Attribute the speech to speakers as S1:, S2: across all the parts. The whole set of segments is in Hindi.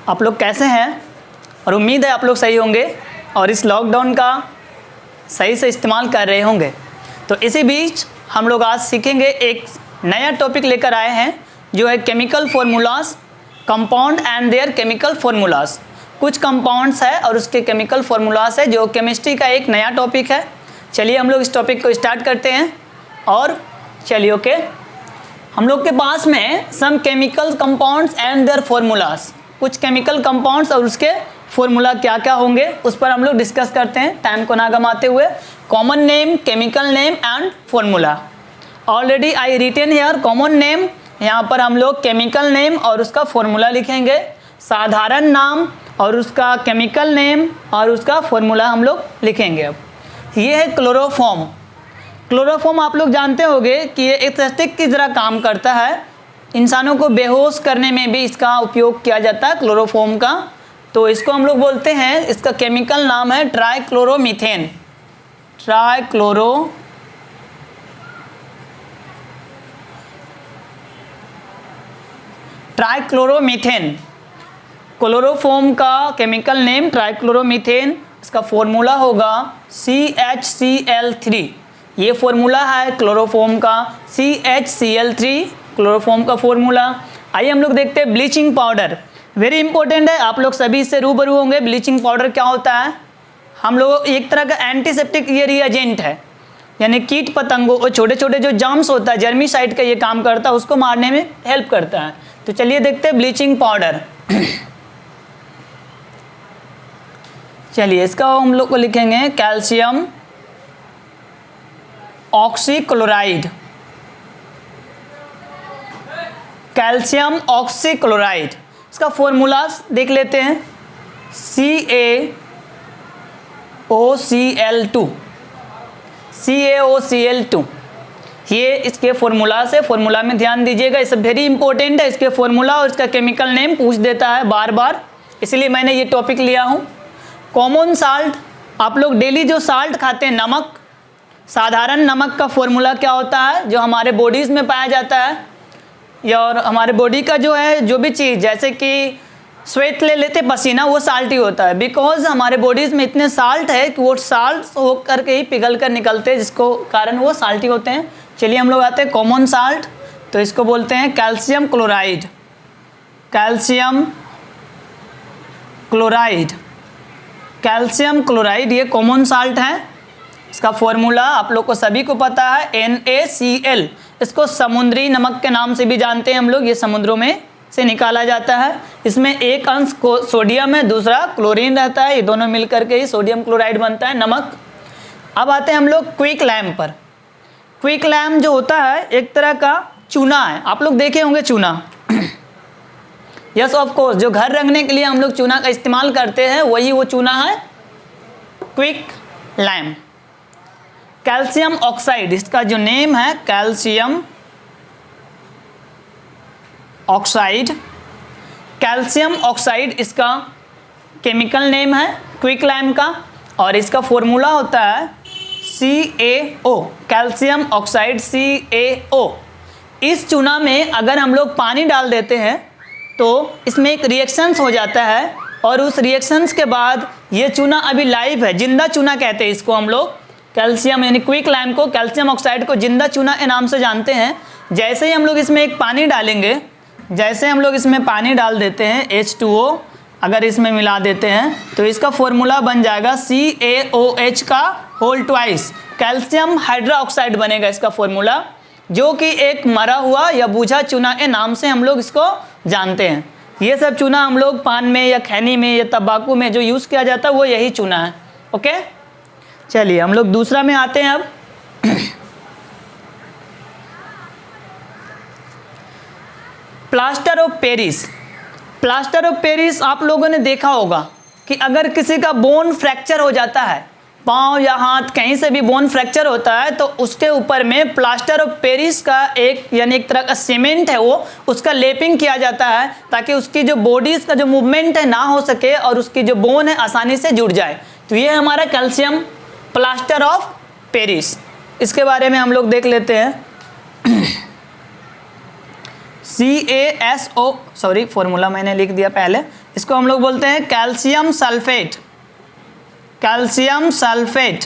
S1: आप लोग कैसे हैं? और उम्मीद है आप लोग सही होंगे और इस लॉकडाउन का सही से इस्तेमाल कर रहे होंगे। तो इसी बीच हम लोग आज सीखेंगे, एक नया टॉपिक लेकर आए हैं जो है chemical formulas, compound and there chemical formulas. कुछ कंपाउंड्स है और उसके केमिकल फार्मूलाज है जो केमिस्ट्री का एक नया टॉपिक है। चलिए हम लोग इस टॉपिक को स्टार्ट करते हैं। और चलिए ओके, हम लोग के पास में some chemical compounds and their formulas, कुछ केमिकल कंपाउंड्स और उसके फॉर्मूला क्या क्या होंगे उस पर हम लोग डिस्कस करते हैं टाइम को ना गमाते हुए। Common name, chemical name and formula. Already I written here common name, यहाँ पर हम लोग केमिकल नेम और उसका फॉर्मूला लिखेंगे। साधारण नाम और उसका केमिकल नेम और उसका फॉर्मूला हम लोग लिखेंगे। अब ये है क्लोरोफॉर्म। क्लोरोफॉर्म आप लोग जानते होंगे कि ये एस्थेटिक की तरह काम करता है। इंसानों को बेहोश करने में भी इसका उपयोग किया जाता है क्लोरोफॉर्म का। तो इसको हम लोग बोलते हैं, इसका केमिकल नाम है ट्राइक्लोरोमीथेन। ट्राइक्लोरोमीथेन क्लोरोफॉर्म का केमिकल नेम ट्राइक्लोरोमीथेन। इसका फॉर्मूला होगा CHCl3। ये फॉर्मूला है क्लोरोफॉर्म का, CHCl3 क्लोरोफॉर्म का फॉर्मूला। आइए हम लोग देखते हैं ब्लीचिंग पाउडर। वेरी इंपॉर्टेंट है, आप लोग सभी इससे रूबरू होंगे। ब्लीचिंग पाउडर क्या होता है? हम लोग एक तरह का एंटीसेप्टिक ये रिएजेंट है, यानी कीट पतंगों और छोटे छोटे जो जर्म्स होता है, जर्मीसाइड का ये काम करता है, उसको मारने में हेल्प करता है। तो चलिए देखते हैं ब्लीचिंग पाउडर। चलिए इसका हम लोग को लिखेंगे कैल्शियम ऑक्सीक्लोराइड। कैल्शियम ऑक्सीक्लोराइड, इसका फॉर्मूला देख लेते हैं। CaOCl2। ये इसके फॉर्मूला से, फॉर्मूला में ध्यान दीजिएगा, इसे वेरी इंपॉर्टेंट है। इसके फॉर्मूला और इसका केमिकल नेम पूछ देता है बार बार, इसलिए मैंने ये टॉपिक लिया हूँ। कॉमन साल्ट, आप लोग डेली जो साल्ट खाते हैं, नमक, साधारण नमक का फॉर्मूला क्या होता है जो हमारे बॉडीज़ में पाया जाता है, या और हमारे बॉडी का जो है जो भी चीज़, जैसे कि स्वेट ले लेते पसीना, वो साल्ट ही होता है। बिकॉज हमारे बॉडीज़ में इतने साल्ट है कि वो साल्ट हो करके ही पिघल कर निकलते हैं, जिसको कारण वो साल्टी होते हैं। चलिए हम लोग आते हैं कॉमन साल्ट, तो इसको बोलते हैं calcium chloride. Calcium chloride, calcium chloride ये कॉमन साल्ट है। इसका फॉर्मूला आप लोग को सभी को पता है, NaCl। इसको समुद्री नमक के नाम से भी जानते हैं हम लोग, ये समुद्रों में से निकाला जाता है। इसमें एक अंश सोडियम है, दूसरा क्लोरीन रहता है, ये दोनों मिलकर के ही सोडियम क्लोराइड बनता है, नमक। अब आते हैं हम लोग क्विक लैम पर। क्विक लैम जो होता है एक तरह का चूना है, आप लोग देखे होंगे चूना। यस ऑफ कोर्स, जो घर रंगने के लिए हम लोग चूना का इस्तेमाल करते हैं वही वो चूना है क्विक लैम। कैल्शियम ऑक्साइड, इसका जो नेम है कैल्शियम ऑक्साइड। कैल्शियम ऑक्साइड इसका केमिकल नेम है क्विक लैम का, और इसका फॉर्मूला होता है CaO, कैल्शियम ऑक्साइड CaO। इस चूना में अगर हम लोग पानी डाल देते हैं तो इसमें एक रिएक्शंस हो जाता है, और उस रिएक्शंस के बाद ये चूना अभी लाइव है, जिंदा चूना कहते हैं इसको हम लोग। कैल्शियम यानी क्विक लैम को, कैल्शियम ऑक्साइड को जिंदा चूना के नाम से जानते हैं। जैसे ही हम लोग इसमें एक पानी डालेंगे, जैसे हम लोग इसमें पानी डाल देते हैं H2O, अगर इसमें मिला देते हैं तो इसका फॉर्मूला बन जाएगा CaOH का होल ट्वाइस, कैल्शियम हाइड्रोक्साइड बनेगा इसका फॉर्मूला, जो कि एक मरा हुआ या बूझा चूना के नाम से हम लोग इसको जानते हैं। ये सब चूना हम लोग पान में या खैनी में या तंबाकू में जो यूज़ किया जाता है वो यही चूना है। ओके, चलिए हम लोग दूसरा में आते हैं। अब plaster of Paris. Plaster of Paris आप लोगों ने देखा होगा कि अगर किसी का बोन फ्रैक्चर हो जाता है, पाँव या हाथ कहीं से भी बोन फ्रैक्चर होता है, तो उसके ऊपर में प्लास्टर ऑफ पेरिस का एक यानी एक तरह का सीमेंट है, वो उसका लेपिंग किया जाता है ताकि उसकी जो बॉडीज़ का जो मूवमेंट है ना हो सके और उसकी जो बोन है आसानी से जुड़ जाए। तो ये हमारा कैल्शियम प्लास्टर ऑफ पेरिस। इसके बारे में हम लोग देख लेते हैं। CaSO, सॉरी फॉर्मूला मैंने लिख दिया पहले, इसको हम लोग बोलते हैं calcium sulphate. Calcium sulphate,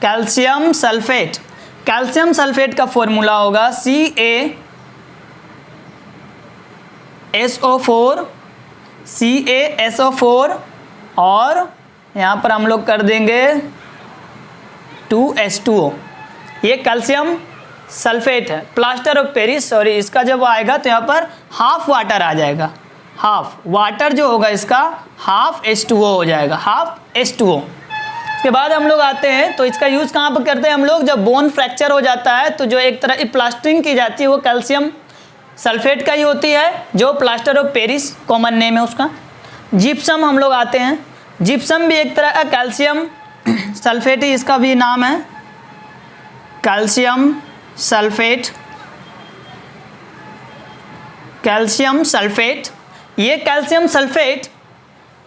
S1: calcium sulphate, calcium sulphate का फॉर्मूला होगा CaSO4, CaSO4 और यहाँ पर हम लोग कर देंगे 2H2O। ये कैल्शियम सल्फेट है। प्लास्टर ऑफ पेरिस, सॉरी इसका जब आएगा तो यहाँ पर हाफ वाटर आ जाएगा, हाफ वाटर जो होगा इसका हाफ H2O हो जाएगा, हाफ H2O। उसके बाद हम लोग आते हैं तो इसका यूज़ कहाँ पर करते हैं हम लोग, जब बोन फ्रैक्चर हो जाता है तो जो एक तरह की प्लास्टरिंग की जाती है वो कैल्शियम सल्फेट का ही होती है, जो plaster of Paris common name है उसका। जिप्सम हम लोग आते हैं, जिप्सम भी एक तरह का कैल्शियम सल्फेट ही इसका भी नाम है, कैल्शियम सल्फेट, कैल्शियम सल्फेट। ये कैल्शियम सल्फेट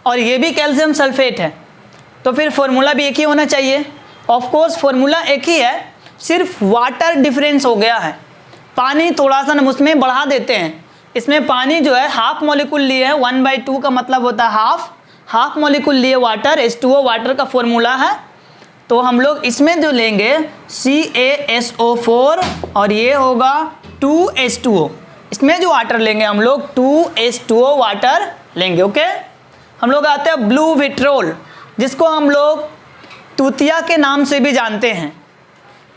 S1: और ये भी कैल्शियम सल्फेट है, तो फिर फॉर्मूला भी एक ही होना चाहिए। ऑफ कोर्स फॉर्मूला एक ही है, सिर्फ वाटर डिफरेंस हो गया है, पानी थोड़ा सा हम उसमें बढ़ा देते हैं। इसमें पानी जो है हाफ मॉलिक्यूल लिए है, 1/2 का मतलब होता है हाफ मॉलिक्यूल लिए वाटर, H2O वाटर का फॉर्मूला है। तो हम लोग इसमें जो लेंगे CaSO4 और ये होगा 2H2O, इसमें जो वाटर लेंगे हम लोग 2H2O वाटर लेंगे। ओके, हम लोग आते हैं ब्लू विट्रोल, जिसको हम लोग तूतिया के नाम से भी जानते हैं।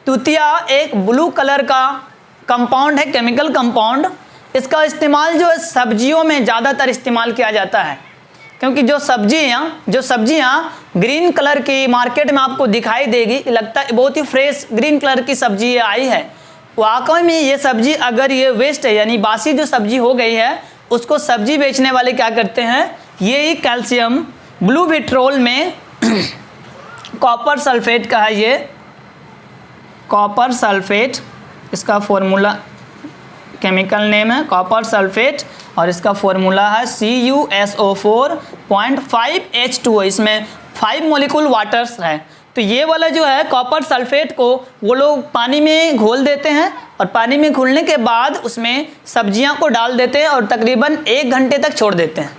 S1: तूतिया एक ब्लू कलर का कंपाउंड है, केमिकल कंपाउंड। इसका इस्तेमाल जो है सब्जियों में ज़्यादातर इस्तेमाल किया जाता है, क्योंकि जो सब्जियां ग्रीन कलर की मार्केट में आपको दिखाई देगी, लगता है बहुत ही फ्रेश ग्रीन कलर की सब्जी आई है। वाकई में ये सब्जी अगर ये वेस्ट है यानी बासी जो सब्जी हो गई है, उसको सब्जी बेचने वाले क्या करते हैं, ये ही कैल्शियम ब्लू विट्रोल में कॉपर सल्फेट का है, ये कॉपर सल्फेट, इसका फॉर्मूला केमिकल नेम है कॉपर सल्फेट और इसका फॉर्मूला है CuSO4.5H2O। इसमें 5 मॉलिक्यूल वाटर्स है। तो ये वाला जो है कॉपर सल्फेट को वो लोग पानी में घोल देते हैं और पानी में घुलने के बाद उसमें सब्जियां को डाल देते हैं और तकरीबन 1 घंटे तक छोड़ देते हैं।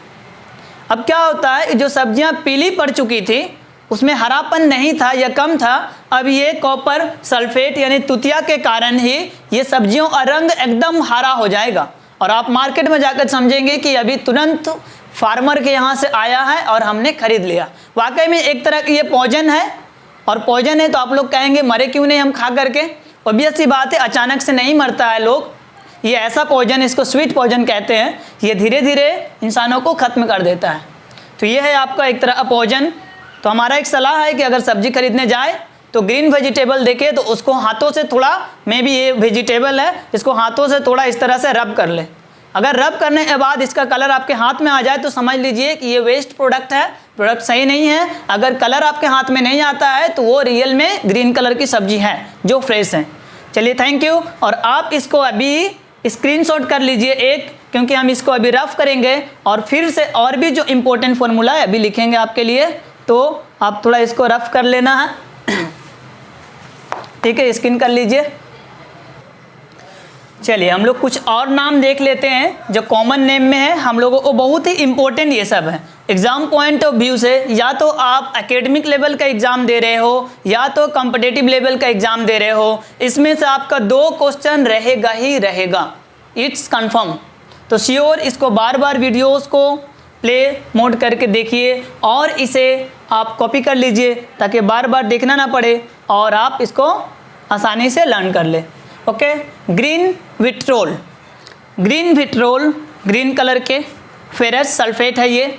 S1: अब क्या होता है, जो सब्जियां पीली पड़ चुकी थी उसमें हरापन नहीं था या कम था, अब ये कॉपर सल्फेट यानी तुतिया के कारण ही ये सब्जियों का रंग एकदम हरा हो जाएगा और आप मार्केट में जाकर समझेंगे कि अभी तुरंत फार्मर के यहाँ से आया है और हमने खरीद लिया। वाकई में एक तरह की ये पॉइजन है, और पॉइजन है तो आप लोग कहेंगे मरे क्यों नहीं हम खा करके। ऑब्वियस सी बात है, अचानक से नहीं मरता है लोग। ये ऐसा पॉइजन, इसको स्वीट पॉइजन कहते हैं, ये धीरे धीरे इंसानों को ख़त्म कर देता है। तो ये है आपका एक तरह का पॉइजन। तो हमारा एक सलाह है कि अगर सब्जी खरीदने जाए तो ग्रीन वेजिटेबल देखे तो उसको हाथों से थोड़ा, मे बी ये वेजिटेबल है, इसको हाथों से थोड़ा इस तरह से रब कर ले। अगर रब करने के बाद इसका कलर आपके हाथ में आ जाए तो समझ लीजिए कि ये वेस्ट प्रोडक्ट है, प्रोडक्ट सही नहीं है। अगर कलर आपके हाथ में नहीं आता है तो वो रियल में ग्रीन कलर की सब्जी है जो फ्रेश है। चलिए थैंक यू। और आप इसको अभी स्क्रीनशॉट कर लीजिए एक, क्योंकि हम इसको अभी रफ करेंगे और फिर से और भी जो इम्पोर्टेंट फॉर्मूला है अभी लिखेंगे आपके लिए, तो आप थोड़ा इसको रफ कर लेना है। ठीक है, स्क्रीन कर लीजिए। चलिए हम लोग कुछ और नाम देख लेते हैं जो कॉमन नेम में है। हम लोगों को बहुत ही इम्पोर्टेंट ये सब है एग्ज़ाम पॉइंट ऑफ व्यू से। या तो आप एकेडमिक लेवल का एग्ज़ाम दे रहे हो या तो कॉम्पिटिटिव लेवल का एग्ज़ाम दे रहे हो, इसमें से आपका 2 क्वेश्चन रहेगा ही रहेगा, इट्स कंफर्म। तो श्योर इसको बार बार वीडियोस को प्ले मोड करके देखिए और इसे आप कॉपी कर लीजिए ताकि बार बार देखना ना पड़े और आप इसको आसानी से लर्न कर ले। Okay, green vitriol, green vitriol green colour के फेरस सल्फेट है ये।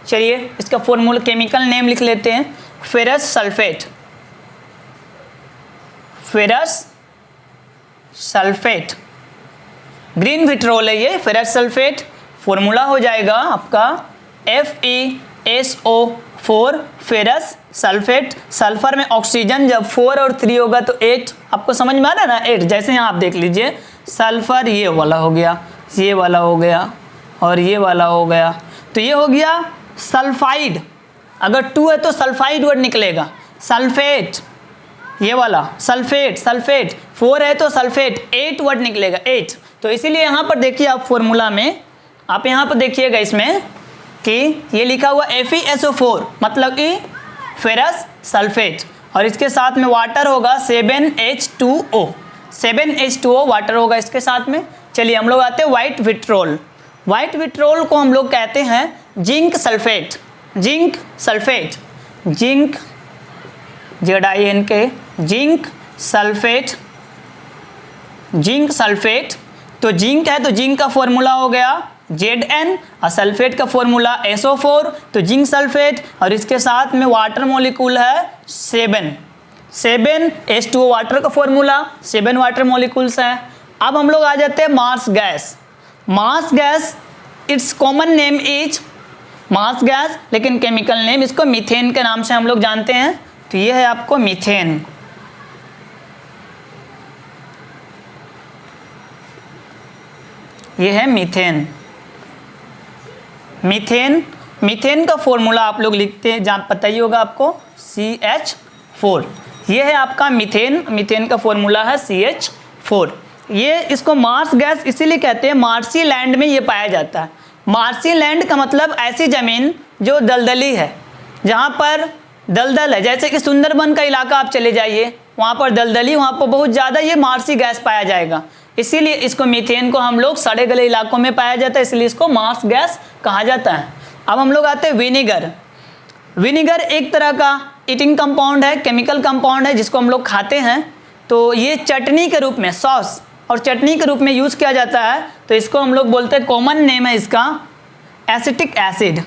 S1: चलिए इसका फॉर्मूला केमिकल नेम लिख लेते हैं, ferrous sulphate, ferrous sulphate, green vitriol है ये, फेरस सल्फेट। फॉर्मूला हो जाएगा आपका FeSO4 फेरस सल्फेट। सल्फर में ऑक्सीजन जब 4 और 3 होगा तो 8, आपको समझ में आ रहा है ना 8। जैसे यहाँ आप देख लीजिए सल्फर ये वाला हो गया, ये वाला हो गया और ये वाला हो गया, तो ये हो गया सल्फाइड। अगर 2 है तो सल्फाइड वर्ड निकलेगा। सल्फेट ये वाला सल्फेट, सल्फेट 4 है तो सल्फेट 8 वर्ड निकलेगा 8। तो इसीलिए यहाँ पर देखिए आप फॉर्मूला में, आप यहाँ पर देखिएगा इसमें कि ये लिखा हुआ FeSO4 मतलब कि फेरस सल्फेट, और इसके साथ में वाटर होगा 7H2O, 7H2O वाटर होगा इसके साथ में। चलिए हम लोग आते हैं वाइट विट्रोल। वाइट विट्रोल को हम लोग कहते हैं zinc sulphate, zinc sulphate, zinc ZINK, zinc sulphate, zinc sulphate. तो जिंक है तो जिंक का फॉर्मूला हो गया Zn, और सल्फेट का फॉर्मूला SO4, तो जिंक सल्फेट, और इसके साथ में वाटर मॉलिक्यूल है 7H2O वाटर का फॉर्मूला, 7 वाटर मॉलिक्यूल्स है। अब हम लोग आ जाते हैं marsh gas. Marsh gas it's common name is marsh gas, लेकिन केमिकल नेम इसको मीथेन के नाम से हम लोग जानते हैं। तो ये है आपको मीथेन। ये है मीथेन। मीथेन, मीथेन का फॉर्मूला आप लोग लिखते हैं, जहाँ पता ही होगा आपको, CH4। ये है आपका मीथेन, मीथेन का फॉर्मूला है CH4। ये इसको मार्स गैस इसीलिए कहते हैं, मार्सी लैंड में ये पाया जाता है। मार्सी लैंड का मतलब ऐसी ज़मीन जो दलदली है, जहाँ पर दलदल है, जैसे कि सुंदरबन का इलाका आप चले जाइए, वहाँ पर दलदली, वहाँ पर बहुत ज़्यादा ये मार्सी गैस पाया जाएगा। इसीलिए इसको मीथेन को हम लोग सड़े गले इलाकों में पाया जाता है, इसलिए इसको मार्स गैस कहा जाता है। अब हम लोग आते हैं विनीगर। विनीगर एक तरह का ईटिंग कंपाउंड है, केमिकल कंपाउंड है, जिसको हम लोग खाते हैं। तो ये चटनी के रूप में, सॉस और चटनी के रूप में यूज़ किया जाता है। तो इसको हम लोग बोलते हैं, कॉमन नेम है इसका acetic acid,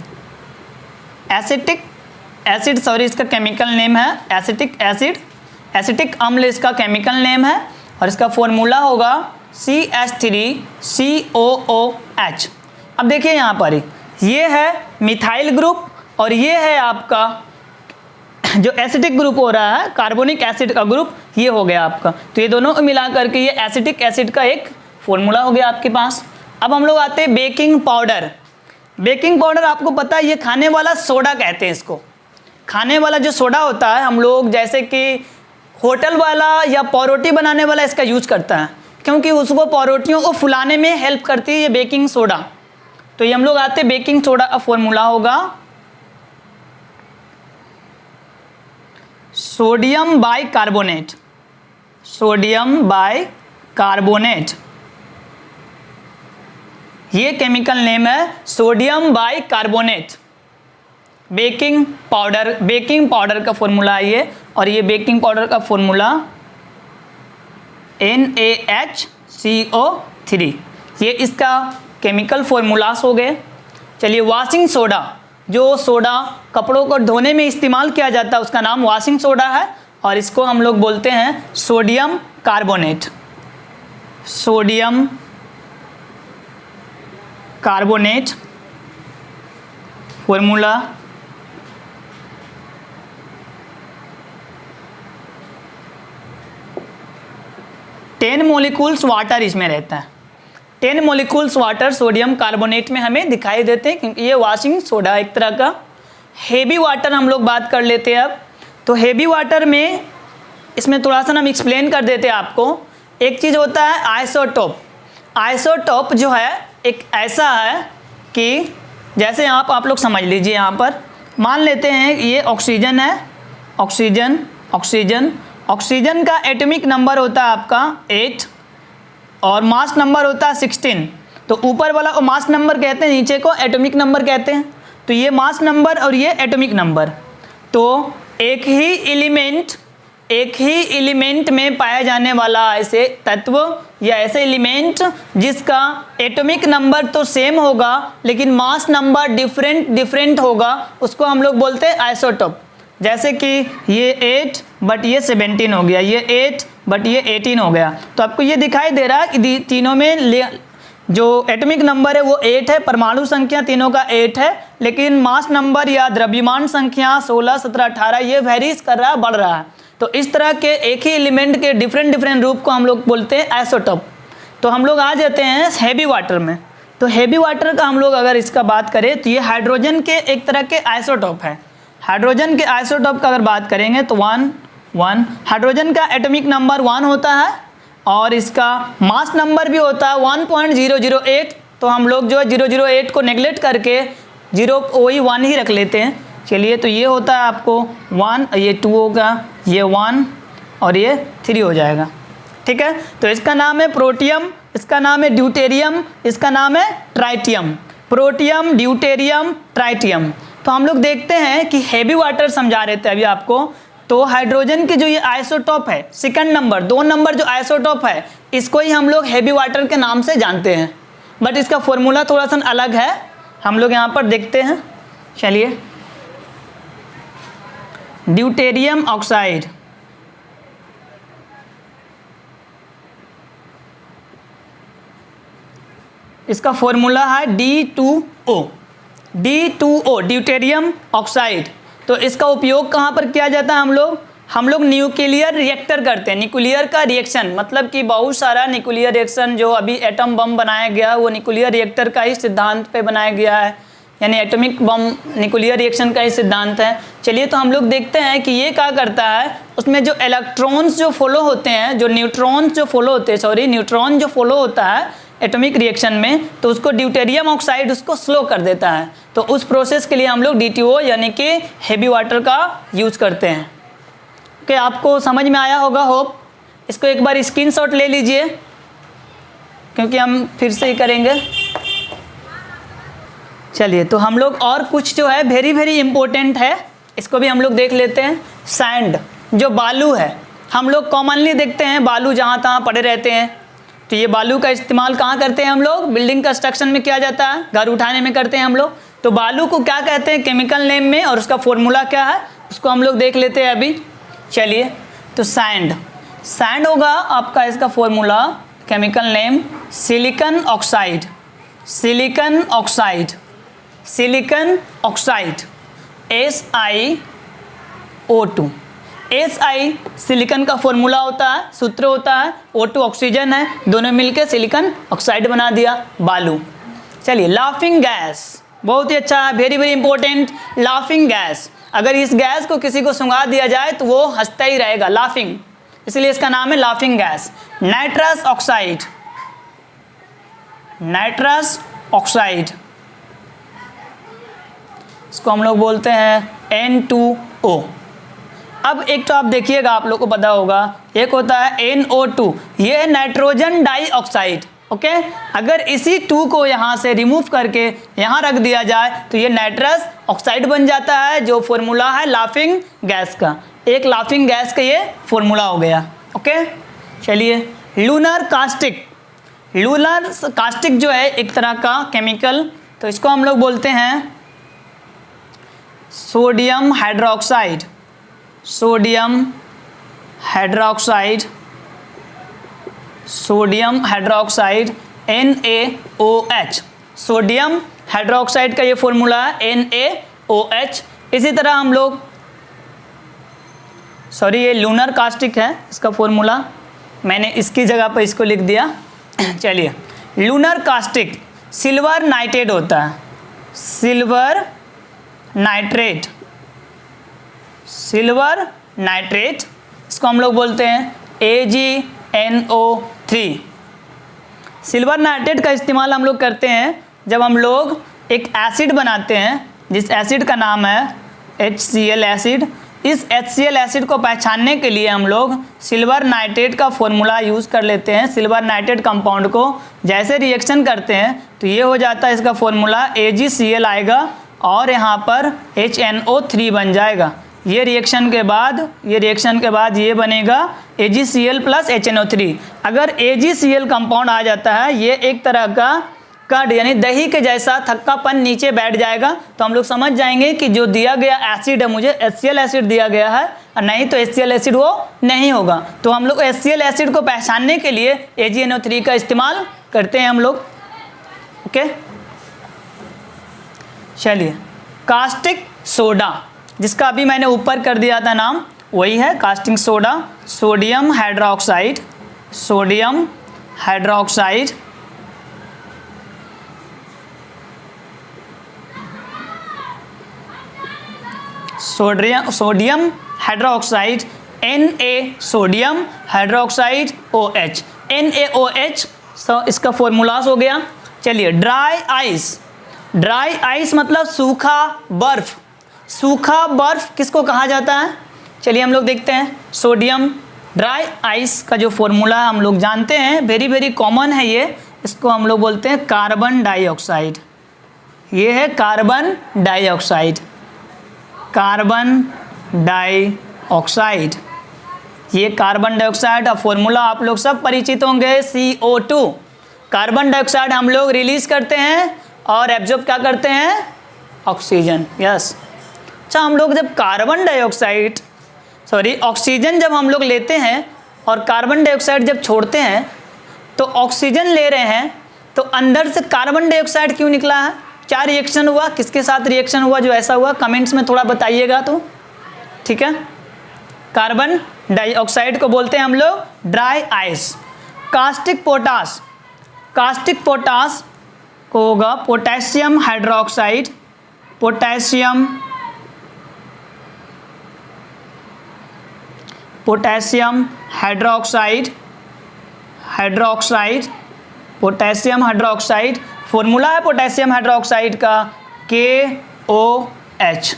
S1: acetic acid, sorry इसका केमिकल नेम है एसिटिक एसिड, एसिटिक अम्ल इसका केमिकल नेम है, और इसका फॉर्मूला होगा CH3COOH। अब देखिए यहाँ पर ये है मिथाइल ग्रुप, और ये है आपका जो एसिटिक ग्रुप हो रहा है, कार्बोनिक एसिड का ग्रुप, ये हो गया आपका। तो ये दोनों को मिला करके ये एसिटिक एसिड का एक फॉर्मूला हो गया आपके पास। अब हम लोग आते हैं बेकिंग पाउडर। बेकिंग पाउडर आपको पता है, ये खाने वाला सोडा कहते हैं इसको। खाने वाला जो सोडा होता है, हम लोग जैसे कि होटल वाला या पावरोटी बनाने वाला इसका यूज करता है, क्योंकि उसको पावरोटियों को फुलाने में हेल्प करती है ये बेकिंग सोडा। तो ये हम लोग आते हैं बेकिंग सोडा का फॉर्मूला होगा सोडियम बाइकार्बोनेट, सोडियम बाइकार्बोनेट, ये केमिकल नेम है sodium bicarbonate. Baking powder, baking powder का फॉर्मूला है ये, और ये बेकिंग पाउडर का फॉर्मूला NaHCO3, ये इसका केमिकल फॉर्मूलास हो गए। चलिए वॉशिंग सोडा, जो सोडा कपड़ों को धोने में इस्तेमाल किया जाता है उसका नाम वॉशिंग सोडा है, और इसको हम लोग बोलते हैं sodium carbonate, sodium carbonate. Formula ten molecules water इसमें रहता है, 10 मोलिक्यूल्स वाटर सोडियम कार्बोनेट में हमें दिखाई देते हैं, क्योंकि ये वॉशिंग सोडा एक तरह का। हेवी वाटर हम लोग बात कर लेते हैं अब। तो हेवी वाटर में इसमें थोड़ा सा हम एक्सप्लेन कर देते हैं आपको। एक चीज़ होता है आइसोटोप। आइसोटोप जो है एक ऐसा है कि जैसे आप लोग समझ लीजिए, यहाँ पर मान लेते हैं ये ऑक्सीजन है, ऑक्सीजन, ऑक्सीजन, ऑक्सीजन का एटॉमिक नंबर होता है आपका 8 और मास नंबर होता है 16। तो ऊपर वाला को मास नंबर कहते हैं, नीचे को एटॉमिक नंबर कहते हैं। तो ये मास नंबर और ये एटॉमिक नंबर, तो एक ही एलिमेंट में पाया जाने वाला ऐसे तत्व या ऐसे एलिमेंट जिसका एटॉमिक नंबर तो सेम होगा लेकिन मास नंबर डिफरेंट होगा, उसको हम लोग बोलते हैं आइसोटोप। जैसे कि ये 8 बट ये 17 हो गया, ये 8 बट ये 18 हो गया। तो आपको ये दिखाई दे रहा है कि तीनों में जो एटॉमिक नंबर है वो 8 है, परमाणु संख्या तीनों का 8 है, लेकिन मास नंबर या द्रव्यमान संख्या 16, 17, 18 ये वेरीज कर रहा है, बढ़ रहा है। तो इस तरह के एक ही एलिमेंट के डिफरेंट रूप को हम लोग बोलते हैं आइसोटोप। तो हम लोग आ जाते हैं हैवी वाटर में। तो हैवी वाटर का हम लोग अगर इसका बात करें तो ये हाइड्रोजन के एक तरह के आइसोटोप है। हाइड्रोजन के आइसोटोप का अगर बात करेंगे तो 1 1 हाइड्रोजन का एटॉमिक नंबर 1 होता है और इसका मास नंबर भी होता है 1.008। तो हम लोग जो है 008 को नेगलेक्ट करके 1 ही रख लेते हैं। चलिए, तो ये होता है आपको 1, ये 2 होगा, ये 1 और ये 3 हो जाएगा। ठीक है, तो इसका नाम है प्रोटियम, इसका नाम है ड्यूटेरियम, इसका नाम है ट्राइटियम। Protium, deuterium, tritium. तो हम लोग देखते हैं कि हेवी वाटर समझा रहे थे अभी आपको। तो हाइड्रोजन की जो ये आइसोटोप है, सेकंड नंबर, 2 नंबर जो आइसोटोप है, इसको ही हम लोग हेवी वाटर के नाम से जानते हैं। बट इसका फॉर्मूला थोड़ा सा अलग है, हम लोग यहाँ पर देखते हैं। चलिए, ड्यूटेरियम ऑक्साइड, इसका फॉर्मूला है D2O, D2O, ड्यूटेरियम ऑक्साइड। तो इसका उपयोग कहाँ पर किया जाता है? हम लोग न्यूक्लियर रिएक्टर करते हैं। न्यूक्लियर का रिएक्शन मतलब कि बहुत सारा न्यूक्लियर रिएक्शन जो अभी एटम बम बनाया गया वो न्यूक्लियर रिएक्टर का ही सिद्धांत पे बनाया गया है, यानी एटॉमिक बम न्यूक्लियर रिएक्शन का ही सिद्धांत है। चलिए, तो हम लोग देखते हैं कि ये क्या करता है। उसमें जो इलेक्ट्रॉन्स जो फॉलो होते हैं, जो न्यूट्रॉन्स जो फॉलो होते हैं, न्यूट्रॉन जो फॉलो होता है एटॉमिक रिएक्शन में, तो उसको ड्यूटेरियम ऑक्साइड उसको स्लो कर देता है। तो उस प्रोसेस के लिए हम लोग D2O यानी कि हेवी वाटर का यूज़ करते हैं। ओके, आपको समझ में आया होगा होप। इसको एक बार स्क्रीनशॉट ले लीजिए क्योंकि हम फिर से ही करेंगे। चलिए, तो हम लोग और कुछ जो है वेरी वेरी इंपॉर्टेंट है, इसको भी हम लोग देख लेते हैं। सैंड, जो बालू है, हम लोग कॉमनली देखते हैं बालू जहाँ तहाँ पड़े रहते हैं। तो ये बालू का इस्तेमाल कहाँ करते हैं हम लोग? बिल्डिंग कंस्ट्रक्शन में किया जाता है, घर उठाने में करते हैं हम लोग। तो बालू को क्या कहते हैं केमिकल नेम में, और उसका फॉर्मूला क्या है उसको हम लोग देख लेते हैं अभी। चलिए, तो सैंड होगा आपका, इसका formula chemical name silicon oxide, silicon oxide, silicon oxide, SiO2। Si silicon का फॉर्मूला होता है, सूत्र होता है, O2 ऑक्सीजन है, दोनों मिलकर सिलिकॉन ऑक्साइड बना दिया बालू। चलिए, लाफिंग गैस बहुत ही अच्छा है, very very important. Laughing gas, अगर इस गैस को किसी को सुंघा दिया जाए तो वो हंसता ही रहेगा, लाफिंग, इसलिए इसका नाम है laughing gas. Nitrous oxide, nitrous oxide, इसको हम लोग बोलते हैं N2O। अब एक तो आप देखिएगा, आप लोग को पता होगा, एक होता है NO2, ये है नाइट्रोजन डाइऑक्साइड। ओके, अगर इसी 2 को यहाँ से रिमूव करके यहाँ रख दिया जाए तो ये नाइट्रस ऑक्साइड बन जाता है, जो फॉर्मूला है लाफिंग गैस का। एक लाफिंग गैस का ये फॉर्मूला हो गया। ओके, चलिए, लूनर कास्टिक, लूनर कास्टिक जो है एक तरह का केमिकल, तो इसको हम लोग बोलते हैं sodium hydroxide, sodium hydroxide, sodium hydroxide NaOH। Sodium hydroxide का ये फॉर्मूला है NaOH। इसी तरह हम लोग, ये लूनर कास्टिक है, इसका फॉर्मूला मैंने इसकी जगह पर इसको लिख दिया। चलिए, लूनर कास्टिक सिल्वर नाइट्रेट होता है, सिल्वर नाइट्रेट, सिल्वर नाइट्रेट, इसको हम लोग बोलते हैं AgNO3। सिल्वर नाइट्रेट का इस्तेमाल हम लोग करते हैं जब हम लोग एक एसिड बनाते हैं, जिस एसिड का नाम है HCl एसिड। इस HCl एसिड को पहचानने के लिए हम लोग सिल्वर नाइट्रेट का फॉर्मूला यूज़ कर लेते हैं। सिल्वर नाइट्रेट कंपाउंड को जैसे रिएक्शन करते हैं तो ये हो जाता है, इसका फॉर्मूला AgCl आएगा और यहाँ पर HNO3 बन जाएगा। ये रिएक्शन के बाद ये बनेगा AgCl प्लस HNO3। अगर AgCl कंपाउंड आ जाता है, ये एक तरह का कर्ड यानी दही के जैसा थक्कापन नीचे बैठ जाएगा, तो हम लोग समझ जाएंगे कि जो दिया गया एसिड है मुझे HCl एसिड दिया गया है, और नहीं तो HCl एसिड वो नहीं होगा। तो हम लोग HCl एसिड को पहचानने के लिए AgNO3 का इस्तेमाल करते हैं हम लोग। ओके, चलिए, कास्टिक सोडा, जिसका अभी मैंने ऊपर कर दिया था नाम, वही है caustic soda. Sodium hydroxide, sodium hydroxide, sodium hydroxide Na sodium hydroxide OH। NaOH। सो इसका फॉर्मूलास हो गया। चलिए ड्राई आइस, ड्राई आइस मतलब सूखा बर्फ। सूखा बर्फ किसको कहा जाता है? चलिए हम लोग देखते हैं। सोडियम, ड्राई आइस का जो फॉर्मूला हम लोग जानते हैं, वेरी वेरी कॉमन है ये, इसको हम लोग बोलते हैं कार्बन डाइऑक्साइड। ये है कार्बन डाइऑक्साइड, कार्बन डाइऑक्साइड। ये कार्बन डाइऑक्साइड का फॉर्मूला आप लोग सब परिचित होंगे, CO2। कार्बन डाइऑक्साइड हम लोग रिलीज करते हैं और एब्जॉर्ब क्या करते हैं? ऑक्सीजन। यस। अच्छा, हम लोग जब कार्बन डाइऑक्साइड ऑक्सीजन जब हम लोग लेते हैं और कार्बन डाइऑक्साइड जब छोड़ते हैं तो ऑक्सीजन ले रहे हैं, तो अंदर से कार्बन डाइऑक्साइड क्यों निकला है? क्या रिएक्शन हुआ? किसके साथ रिएक्शन हुआ जो ऐसा हुआ? कमेंट्स में थोड़ा बताइएगा तो, ठीक है। कार्बन डाइऑक्साइड को बोलते हैं हम लोग dry ice. Caustic potash, caustic potash को होगा potassium hydroxide, potassium hydroxide, hydroxide, potassium hydroxide. Formula है पोटेशियम हाइड्रोक्साइड का KOH।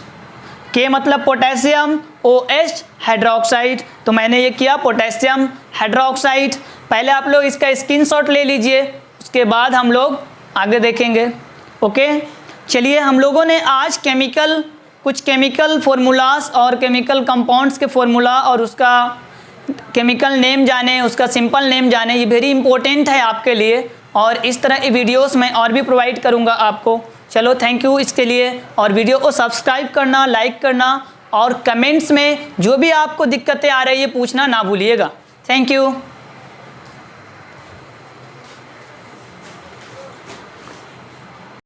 S1: के मतलब पोटेशियम, OH हाइड्रोक्साइड। तो मैंने ये किया पोटेशियम हाइड्रोक्साइड। पहले आप लोग इसका स्क्रीनशॉट ले लीजिए, उसके बाद हम लोग आगे देखेंगे। ओके, चलिए हम लोगों ने आज कुछ केमिकल फार्मूलास और केमिकल कंपाउंड्स के फार्मूला और उसका केमिकल नेम जाने, उसका सिंपल नेम जाने। ये वेरी इंपॉर्टेंट है आपके लिए, और इस तरह की वीडियोस मैं और भी प्रोवाइड करूँगा आपको। चलो थैंक यू इसके लिए, और वीडियो को सब्सक्राइब करना, लाइक करना, और कमेंट्स में जो भी आपको दिक्कतें आ रही है पूछना ना भूलिएगा। Thank you.